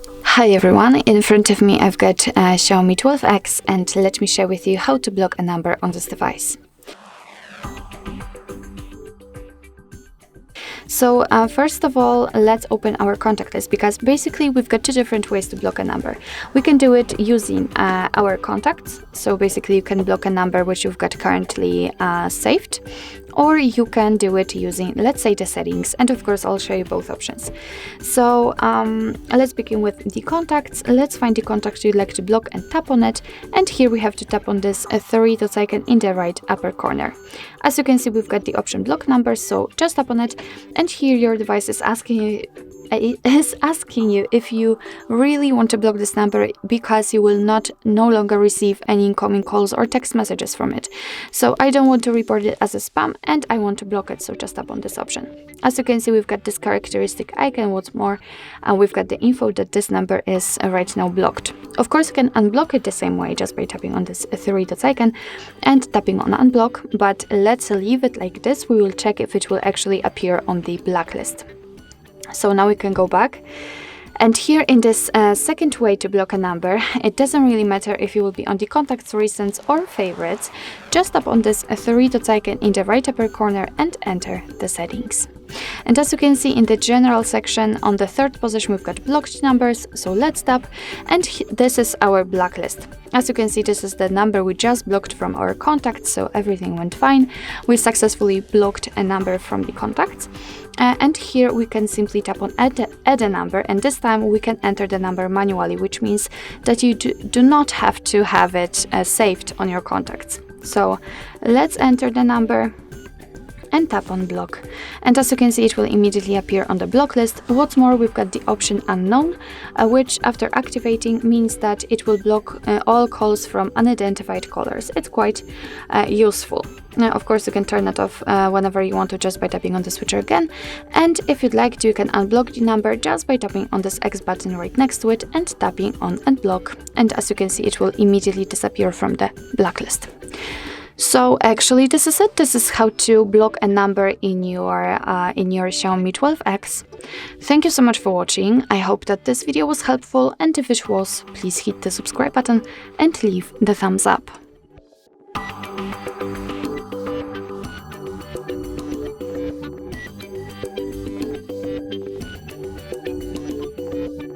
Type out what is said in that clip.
Hi everyone, in front of me I've got Xiaomi 12X, and let me share with you how to block a number on this device. So first of all, let's open our contact list, because basically we've got two different ways to block a number. We can do it using our contacts. So basically you can block a number which you've got currently saved, or you can do it using, let's say, the settings, and of course I'll show you both options. So let's begin with the contacts. Let's find the contact you'd like to block and tap on it, and here we have to tap on this three dots icon in the right upper corner. As you can see, we've got the option block numbers, so just tap on it, and here your device is asking you if you really want to block this number, because you will no longer receive any incoming calls or text messages from it. So I don't want to report it as a spam, and I want to block it, so just tap on this option. As you can see, we've got this characteristic icon. What's more, we've got the info that this number is right now blocked. Of course, you can unblock it the same way, just by tapping on this three dots icon and tapping on unblock, but let's leave it like this. We will check if it will actually appear on the blacklist. So now we can go back, and here in this second way to block a number, it doesn't really matter if you will be on the contacts, recents or favorites. Just tap on this three dots icon in the right upper corner and enter the settings. And as you can see, in the general section on the third position we've got blocked numbers, so let's tap, and this is our blacklist. As you can see, this is the number we just blocked from our contacts, so everything went fine. We successfully blocked a number from the contacts. And here we can simply tap on add a number, and this time we can enter the number manually, which means that you do not have to have it saved on your contacts. So let's enter the number and tap on block, and as you can see, it will immediately appear on the block list. What's more, we've got the option unknown, which after activating means that it will block all calls from unidentified callers. It's quite useful. Now, of course, you can turn it off whenever you want to, just by tapping on the switcher again, and if you'd like to, you can unblock the number just by tapping on this X button right next to it and tapping on unblock, and as you can see, it will immediately disappear from the blacklist. So actually, this is it. This is how to block a number in your Xiaomi 12X. Thank you so much for watching. I hope that this video was helpful, and if it was, please hit the subscribe button and leave the thumbs up.